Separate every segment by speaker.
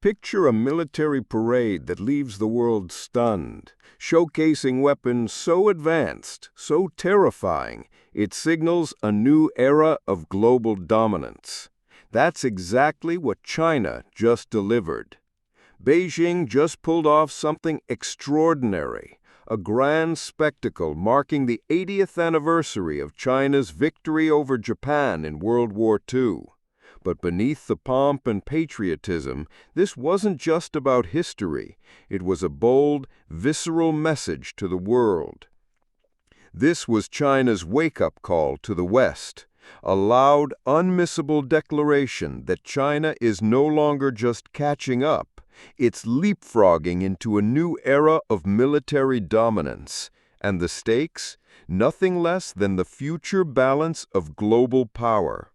Speaker 1: Picture a military parade that leaves the world stunned, showcasing weapons so advanced, so terrifying, it signals a new era of global dominance. That's exactly what China just delivered. Beijing just pulled off something extraordinary, a grand spectacle marking the 80th anniversary of China's victory over Japan in World War II. But beneath the pomp and patriotism, this wasn't just about history. It was a bold, visceral message to the world. This was China's wake-up call to the West, a loud, unmissable declaration that China is no longer just catching up, it's leapfrogging into a new era of military dominance. And the stakes? Nothing less than the future balance of global power.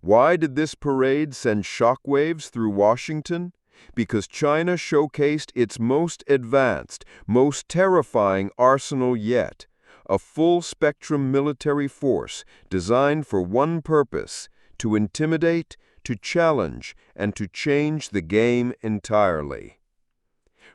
Speaker 1: Why did this parade send shockwaves through Washington? Because China showcased its most advanced, most terrifying arsenal yet, a full-spectrum military force designed for one purpose: to intimidate, to challenge, and to change the game entirely.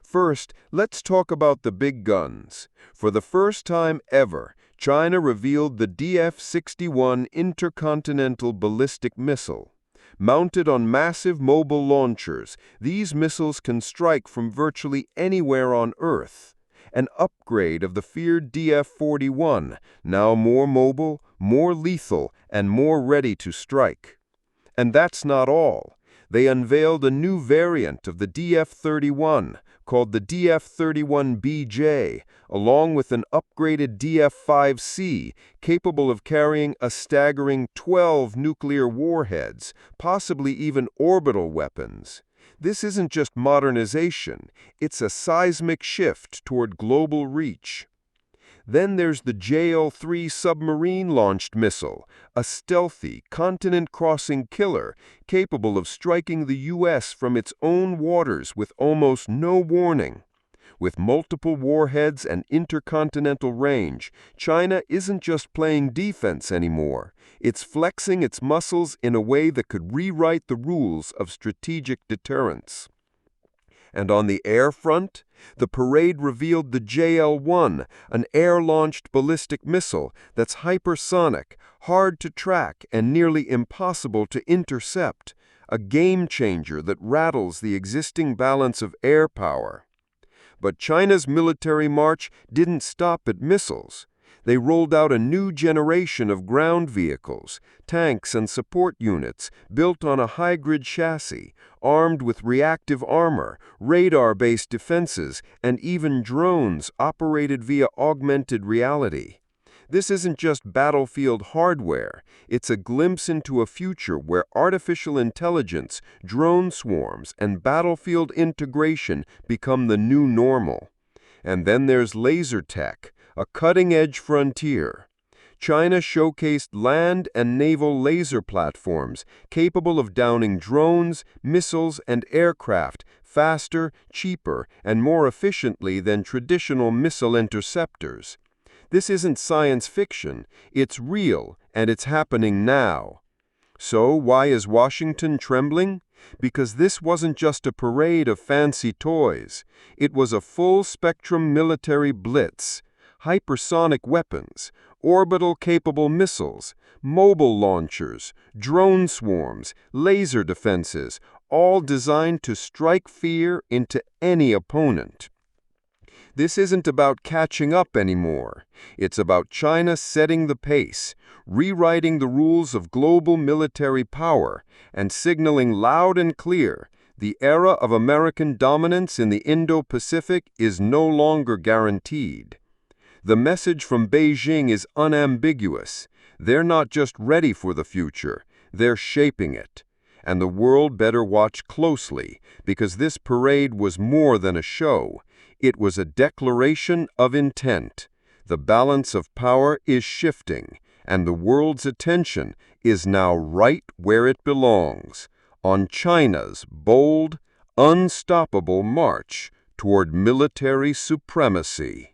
Speaker 1: First, let's talk about the big guns. For the first time ever, China revealed the DF-61 intercontinental ballistic missile. Mounted on massive mobile launchers, these missiles can strike from virtually anywhere on Earth. An upgrade of the feared DF-41, now more mobile, more lethal, and more ready to strike. And that's not all. They unveiled a new variant of the DF-31, called the DF-31BJ, along with an upgraded DF-5C, capable of carrying a staggering 12 nuclear warheads, possibly even orbital weapons. This isn't just modernization, it's a seismic shift toward global reach. Then there's the JL-3 submarine-launched missile, a stealthy, continent-crossing killer capable of striking the U.S. from its own waters with almost no warning. With multiple warheads and intercontinental range, China isn't just playing defense anymore. It's flexing its muscles in a way that could rewrite the rules of strategic deterrence. And on the air front, the parade revealed the JL-1, an air-launched ballistic missile that's hypersonic, hard to track, and nearly impossible to intercept, a game-changer that rattles the existing balance of air power. But China's military march didn't stop at missiles. They rolled out a new generation of ground vehicles, tanks and support units built on a hybrid chassis, armed with reactive armor, radar-based defenses, and even drones operated via augmented reality. This isn't just battlefield hardware, it's a glimpse into a future where artificial intelligence, drone swarms, and battlefield integration become the new normal. And then there's laser tech, a cutting-edge frontier. China showcased land and naval laser platforms capable of downing drones, missiles, and aircraft faster, cheaper, and more efficiently than traditional missile interceptors. This isn't science fiction, it's real, and it's happening now. So why is Washington trembling? Because this wasn't just a parade of fancy toys. It was a full-spectrum military blitz. Hypersonic weapons, orbital-capable missiles, mobile launchers, drone swarms, laser defenses, all designed to strike fear into any opponent. This isn't about catching up anymore. It's about China setting the pace, rewriting the rules of global military power, and signaling loud and clear, the era of American dominance in the Indo-Pacific is no longer guaranteed. The message from Beijing is unambiguous. They're not just ready for the future, they're shaping it. And the world better watch closely, because this parade was more than a show. It was a declaration of intent. The balance of power is shifting, and the world's attention is now right where it belongs, on China's bold, unstoppable march toward military supremacy.